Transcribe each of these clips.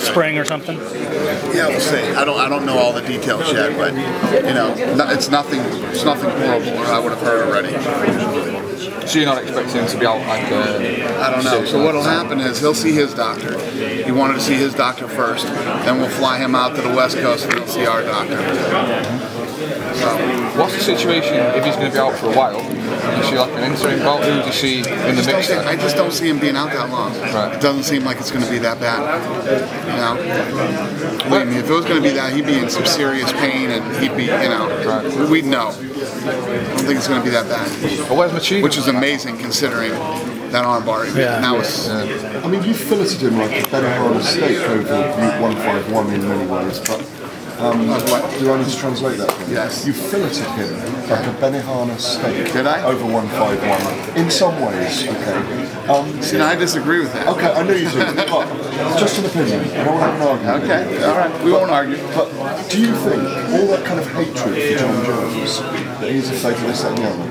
spring or something? Yeah, we'll see. I don't know all the details yet, but you know, it's nothing horrible, or I would have heard already. So you're not expecting him to be out like I don't know. So what'll happen is he'll see his doctor. He wanted to see his doctor first, then we'll fly him out to the West Coast and he'll see our doctor. So, what's the situation if he's going to be out for a while? Do you see like an interim bout? Who do you see in the mix? I just don't see him being out that long. Right. It doesn't seem like it's going to be that bad. You know, believe me, if it was going to be that, he'd be in some serious pain and he'd be, you know, we'd know. I don't think it's going to be that bad. But where's Machida? Which is amazing considering that armbar. Yeah. Now it's. I mean, you filleted him like a Benihana steak over Route 151 in many ways, but. Do I need to translate that for you? Yes. You filleted him like a Benihana steak. Did I? Over 151. In some ways, okay. See, I disagree with that. Okay, I know you do, but just an opinion. I don't want to have an argument. Okay, all right. We won't argue. But do you think all that kind of hatred for John Jones, that he's a fake of this, that and the other,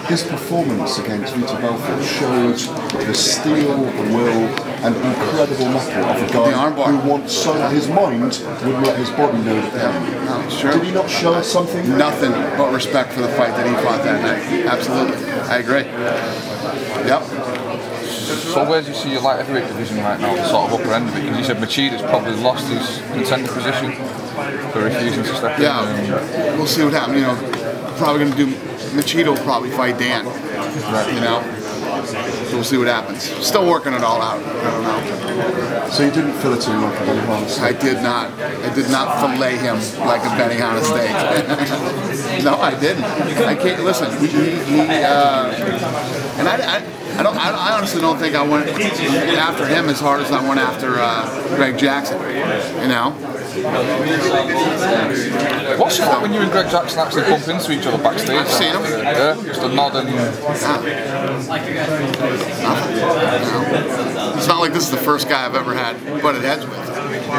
his performance against Vitor Belfort showed the steel, the will, and incredible metal of a guy who wants so that his mind wouldn't let his body know the pain. No, sure. Did he not show us something? Nothing but respect for the fight that he fought that night. Absolutely. I agree. Yep. So where do you see your light heavyweight division right now, the sort of upper end of it? Because you said Machida's probably lost his contender position for refusing to step in. Yeah, we'll see what happens. You know, probably going to do. Machida will probably fight Dan. Right. You know. So we'll see what happens. Still working it all out. I don't know. So you didn't fillet him like a Benihana steak? I did not. I did not fillet him like a Benihana steak. No, I didn't. I can't. Listen, and I honestly don't think I went after him as hard as I went after Greg Jackson. You know. What's it like when you and Greg Jackson actually bump into each other backstage? I've seen him. Yeah, just a nod and. It's not like this is the first guy I've ever had butted heads with.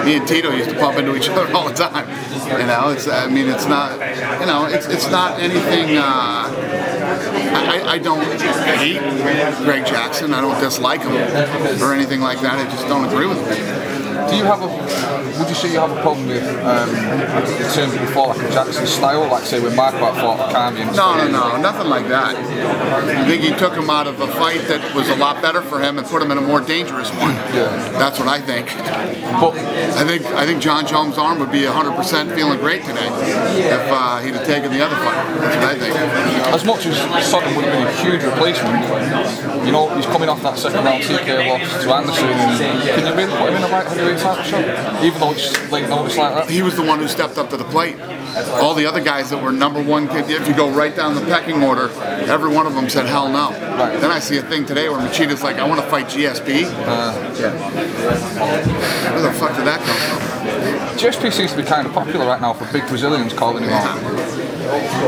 Me and Tito used to bump into each other all the time. You know, it's. I mean, it's not. You know, it's not anything. I don't hate Greg Jackson. I don't dislike him or anything like that. I just don't agree with him. Do you have a? Would you say you have a problem with in terms of before like a Jackson style, like say when Mark fought Kami? No, nothing like that. I think he took him out of a fight that was a lot better for him and put him in a more dangerous one. Yeah. That's what I think. But I think John Jones' arm would be 100% feeling great today if he'd have taken the other fight. That's what I think. As much as Sodom would have been a huge replacement, you know, he's coming off that second round TKO loss to Anderson. Can you really put him in the right heavyweight title shot? Even though it's late notice like that? He was the one who stepped up to the plate. All the other guys that were #1, if you go right down the pecking order, every one of them said hell no. Right. Then I see a thing today where Machida's like, I want to fight GSP. Where the fuck did that come from? GSP seems to be kind of popular right now for big Brazilians calling him out.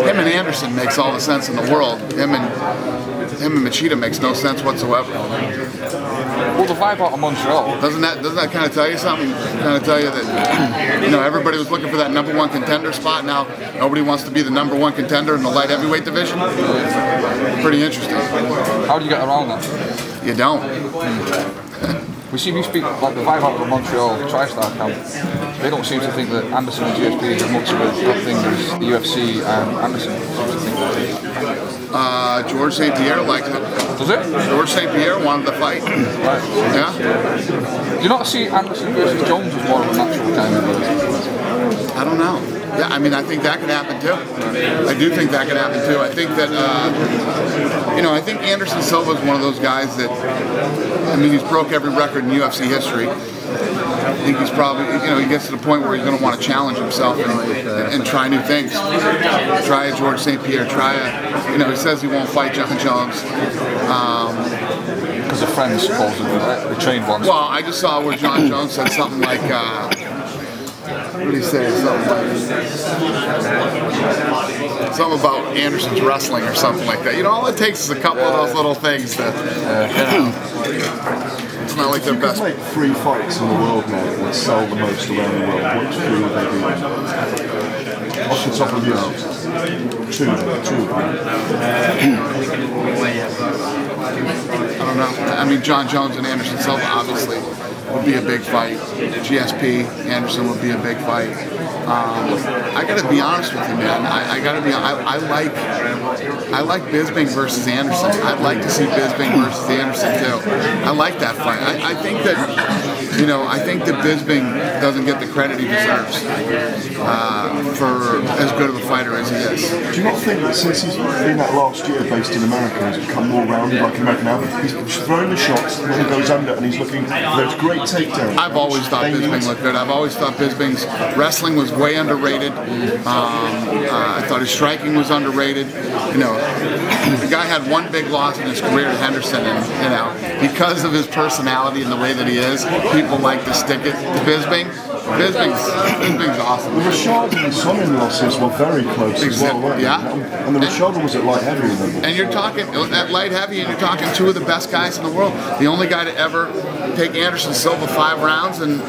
Him and Anderson makes all the sense in the world. Him and Machida makes no sense whatsoever. Well, the vibe out of Montreal. Doesn't that kind of tell you something? Kind of tell you that everybody was looking for that #1 contender spot. Now nobody wants to be the #1 contender in the light heavyweight division. Pretty interesting. How do you get around that? You don't. We see you speak like the vibe out of Montreal TriStar camp. They don't seem to think that Anderson and GSP is as much of a good thing as the UFC and Anderson seems to think. George St-Pierre liked it. Does it? George St-Pierre wanted to fight. Right. Yeah. Do you not see Anderson versus Jones as more of a natural kind of? I don't know. Yeah, I mean, I think that could happen too. I do think that could happen too. I think that, I think Anderson Silva is one of those guys that, I mean, he's broke every record in UFC history. I think he's probably, he gets to the point where he's going to want to challenge himself and try new things. Try a George St-Pierre, he says he won't fight John Jones. Because of friends, supposedly, right? The trained ones. Well, I just saw where John Jones said something like, what did he say? Something about Anderson's wrestling or something like that. All it takes is a couple of those little things that, it's not like their best. There's like 3 fights in the world now that would sell the most around the world. Which 3 would they be? Off the top of your head. 2. I don't know. I mean, John Jones and Anderson Silva, obviously. would be a big fight. GSP, Anderson would be a big fight. I got to be honest with you, man. I got to be. I like Bisping versus Anderson. I'd like to see Bisping versus Anderson too. I like that fight. I think that, I think that Bisping doesn't get the credit he deserves for as good of a fighter as he is. Do you not think that since he's been that last year based in America, he's become more rounded like an American athlete? He's throwing the shots, and then he goes under, and he's looking for those great takedowns. I've always thought Bisping looked good. I've always thought Bisping's wrestling was way underrated. I thought his striking was underrated. The guy had one big loss in his career to Henderson, and because of his personality and the way that he is, people like to stick it to Bisping. Bisping's awesome. The Rashad and the Sonnen losses were very close as well, weren't they? Yeah. And the Rashad was at light heavy, remember? And you're talking at light heavy, and you're talking two of the best guys in the world. The only guy to ever take Anderson Silva 5 rounds, and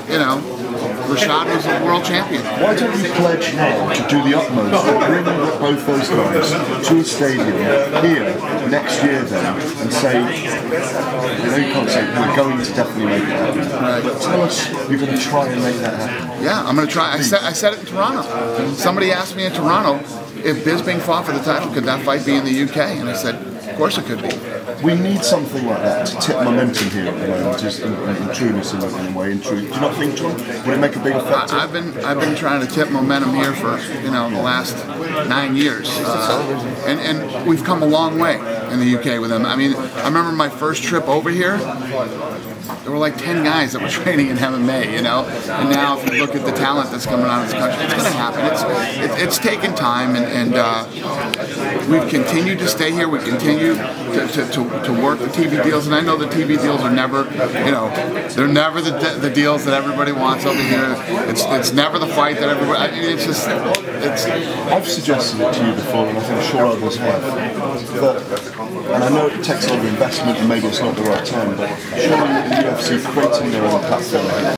Rashad was a world champion. Why don't you pledge now to do the utmost to bring both those guys to a stadium here next year then, and say, you can't say we're going to definitely make it happen. Right. But tell us you're going to try and make that happen. Yeah, I'm going to try. I said it in Toronto. Somebody asked me in Toronto if Bisping fought for the title, could that fight be in the UK? And I said, of course it could be. We need something like that to tip momentum here at the moment, just in trueness in a way. In truth, do you not think, John? Would it make a big effect? I've been trying to tip momentum here for the last 9 years, and we've come a long way in the UK with them. I mean, I remember my first trip over here. There were like 10 guys that were training in MMA, and now if you look at the talent that's coming out of this country, it's going to happen. It's taken time, and we've continued to stay here. We continue to work the TV deals, and I know the TV deals are never, they're never the deals that everybody wants over here. It's never the fight that everybody. I mean, I've suggested it to you before, and I'm sure others have. And I know it takes a lot of investment, and maybe it's not the right time, but surely the UFC creating their own platform